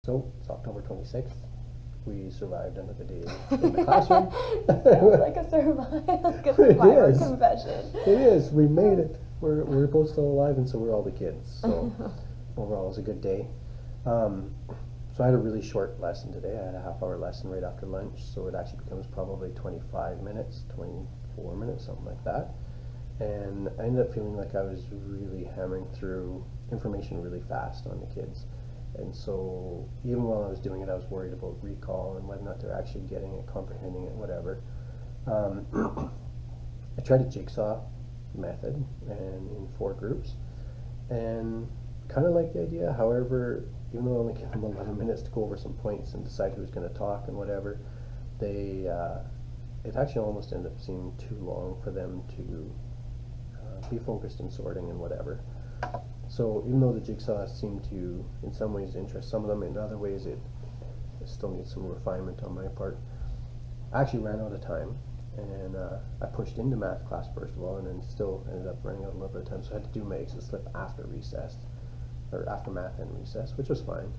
So it's October 26th. We survived another day in the classroom. Sounds like a survivor confession. It is. We made it. We're both still alive, and so we're all the kids. So overall, it was a good day. So I had a really short lesson today. I had a half-hour lesson right after lunch, so it actually becomes probably 25 minutes, 24 minutes, something like that. And I ended up feeling like I was really hammering through information really fast on the kids. And so even while I was doing it, I was worried about recall and whether or not they're actually getting it, comprehending it, whatever. I tried a jigsaw method and in 4 groups, and kind of like the idea. However, even though I only gave them 11 minutes to go over some points and decide who's going to talk and whatever, it actually almost ended up seeming too long for them to be focused in sorting and whatever. So even though the jigsaw seemed to, in some ways, interest some of them, in other ways it still needs some refinement on my part. I actually ran out of time, and I pushed into math class first of all, and then still ended up running out a little bit of time, so I had to do my exit slip after recess, or after math and recess, which was fine.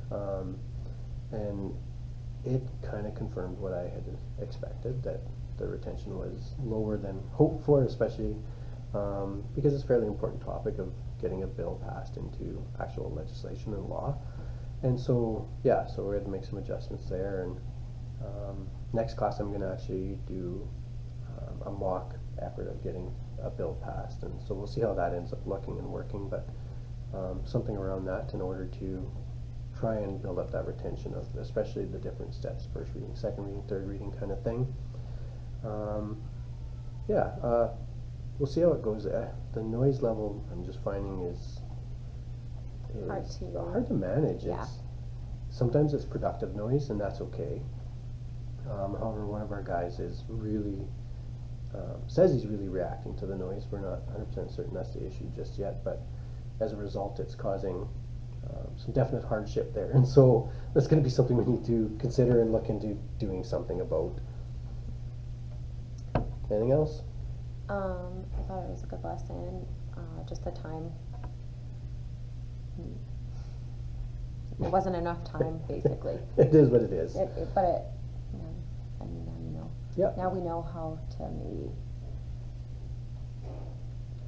And it kind of confirmed what I had expected, that the retention was lower than hoped for, especially because it's a fairly important topic of getting a bill passed into actual legislation and law. And so, yeah, so we had to make some adjustments there. And next class I'm going to actually do a mock effort of getting a bill passed. And so we'll see how that ends up looking and working, but something around that in order to try and build up that retention of especially the different steps, first reading, second reading, third reading kind of thing. We'll see how it goes. The noise level I'm just finding is hard to manage. Yeah. Sometimes it's productive noise, and that's okay. However, one of our guys is really says he's really reacting to the noise. We're not 100% certain that's the issue just yet, but as a result, it's causing some definite hardship there, and so that's going to be something we need to consider and look into doing something about. Anything else? I thought it was a good lesson. Just the time. It wasn't enough time, basically. It is what it is. I mean, now you know. Yep. Now we know how to maybe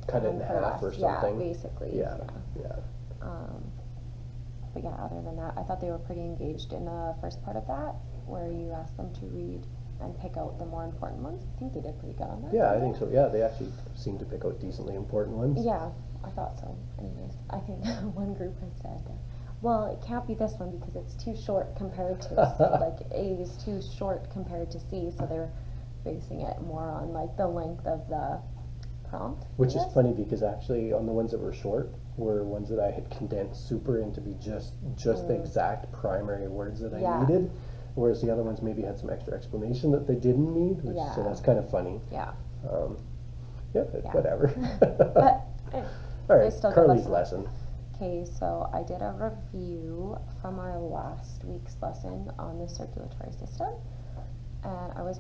cut it in half or something. Yeah, basically. Yeah. But yeah, other than that, I thought they were pretty engaged in the first part of that, where you asked them to read and pick out the more important ones. I think they did pretty good on that. Yeah, I think so. Yeah, they actually seem to pick out decently important ones. Yeah, I thought so. Anyways, I think one group had said, well, it can't be this one because it's too short compared to, like, A is too short compared to C, so they're basing it more on, like, the length of the prompt. Which is funny because actually on the ones that were short were ones that I had condensed super into be just the exact primary words that I needed. Whereas the other ones maybe had some extra explanation that they didn't need, so that's kind of funny. Yeah. Whatever. But all right, Carly's lesson. Okay, so I did a review from our last week's lesson on the circulatory system, and I was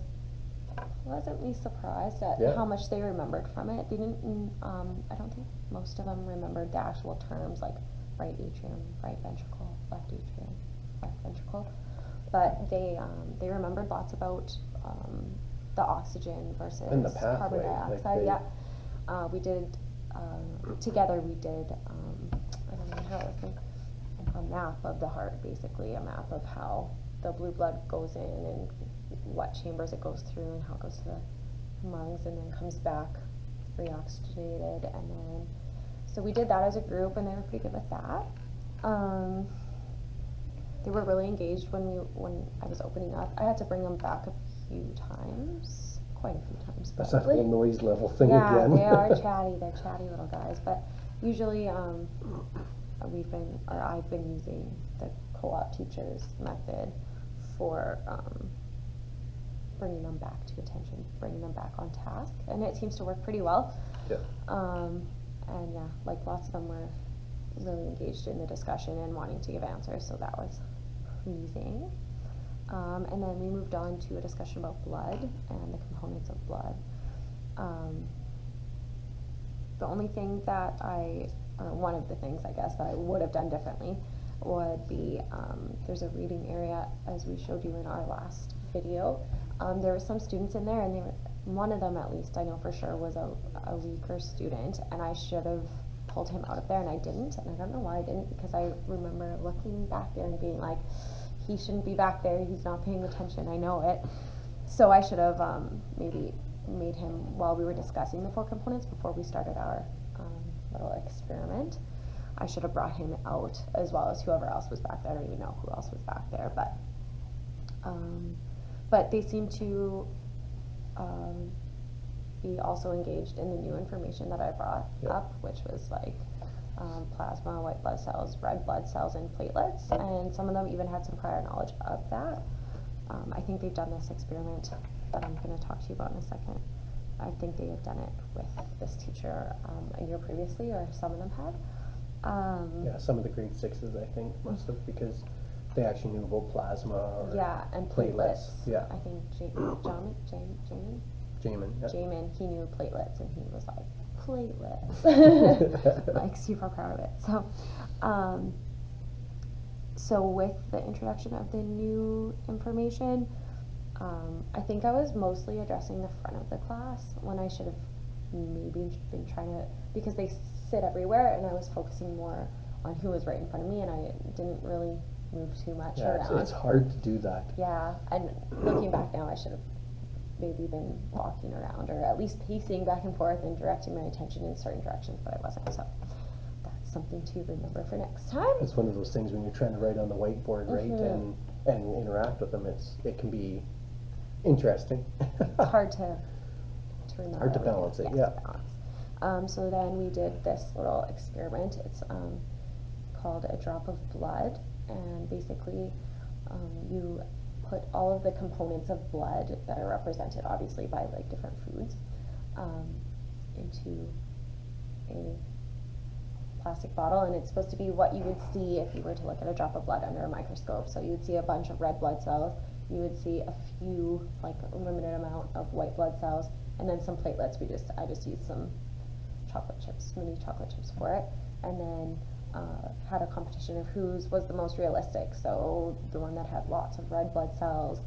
pleasantly surprised at how much they remembered from it. They didn't, I don't think most of them remembered the actual terms like right atrium, right ventricle, left atrium, left ventricle. But they remembered lots about the oxygen versus and the pathway, carbon dioxide. We did together. We did I don't know how to think, a map of the heart, basically a map of how the blue blood goes in and what chambers it goes through and how it goes to the lungs and then comes back reoxygenated, and then so we did that as a group and they were pretty good with that. They were really engaged when I was opening up. I had to bring them back a few times, quite a few times. That's that whole noise level thing again. Yeah, they are chatty. They're chatty little guys. But usually, I've been using the co-op teachers method for bringing them back to attention, bringing them back on task, and it seems to work pretty well. Yeah. And yeah, like lots of them were really engaged in the discussion and wanting to give answers, so that was pleasing. And then we moved on to a discussion about blood and the components of blood. The only thing that or one of the things I guess that I would have done differently would be, there's a reading area, as we showed you in our last video. There were some students in there, and one of them at least, I know for sure, was a weaker student, and I should have pulled him out of there, and I didn't, and I don't know why I didn't, because I remember looking back there and being like, he shouldn't be back there, he's not paying attention, I know it. So I should have maybe made him, while we were discussing the 4 components before we started our little experiment, I should have brought him out as well as whoever else was back there. I don't even know who else was back there, but they seem to be also engaged in the new information that I brought up, which was like plasma, white blood cells, red blood cells, and platelets, and some of them even had some prior knowledge of that. I think they've done this experiment that I'm going to talk to you about in a second. I think they had done it with this teacher a year previously, or some of them had. Yeah, some of the grade 6s I think must have, because they actually knew about plasma or and platelets. Yeah, I think Jamin, he knew platelets, and he was like, platelets, like super proud of it. So with the introduction of the new information, I think I was mostly addressing the front of the class when I should have maybe been trying to, because they sit everywhere, and I was focusing more on who was right in front of me, and I didn't really move too much around. It's hard to do that. Yeah, and looking back now, I should have maybe been walking around, or at least pacing back and forth and directing my attention in certain directions, but I wasn't. So that's something to remember for next time. It's one of those things when you're trying to write on the whiteboard, right, and interact with them. It can be interesting. It's hard to remember. Hard to balance it. Yes, balance. So then we did this little experiment. It's called a drop of blood, and basically you put all of the components of blood that are represented obviously by like different foods into a plastic bottle, and it's supposed to be what you would see if you were to look at a drop of blood under a microscope. So you would see a bunch of red blood cells, you would see a few, like a limited amount of white blood cells, and then some platelets. I just used some chocolate chips, mini chocolate chips for it, and then had a competition of whose was the most realistic. So the one that had lots of red blood cells,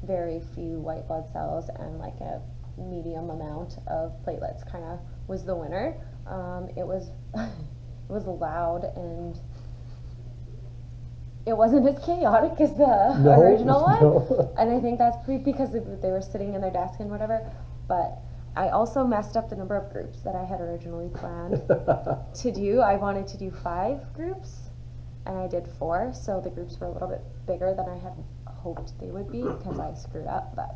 very few white blood cells, and like a medium amount of platelets kind of was the winner. It was it was loud, and it wasn't as chaotic as the original one. And I think that's because they were sitting in their desk and whatever, but I also messed up the number of groups that I had originally planned to do. I wanted to do 5 groups, and I did 4, so the groups were a little bit bigger than I had hoped they would be because I screwed up, but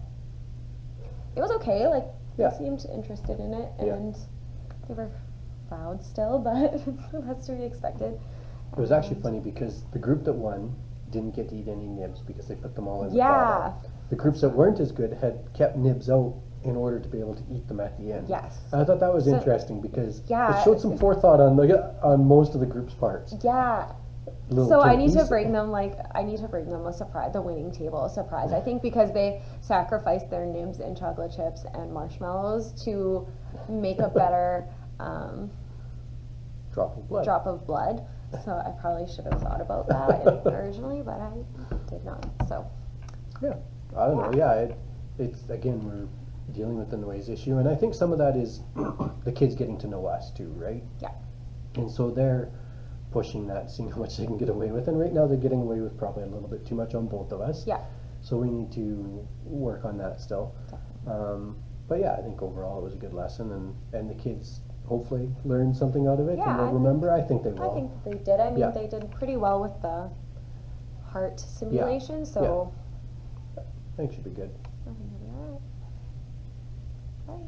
it was okay. Like, they seemed interested in it, and they were loud still, but that's to be expected. It was actually funny because the group that won didn't get to eat any nibs because they put them all in the bottle. The groups that weren't as good had kept nibs out in order to be able to eat them at the end. Yes. And I thought that was interesting because it showed some forethought on most of the group's parts. Yeah. So I need to bring them a surprise, the winning table a surprise. I think because they sacrificed their nibs and chocolate chips and marshmallows to make a better drop of blood. So I probably should have thought about that originally, but I did not. So yeah, I don't know. Yeah, it's again, we're dealing with the noise issue, and I think some of that is the kids getting to know us too, right? Yeah. And so they're pushing that, seeing how much they can get away with, and right now they're getting away with probably a little bit too much on both of us. Yeah. So we need to work on that still. But yeah, I think overall it was a good lesson, and the kids hopefully learned something out of it, and they'll remember. I think they will. I think they did. I mean, they did pretty well with the heart simulation, so I think it should be good. I think it'll be all right. Right.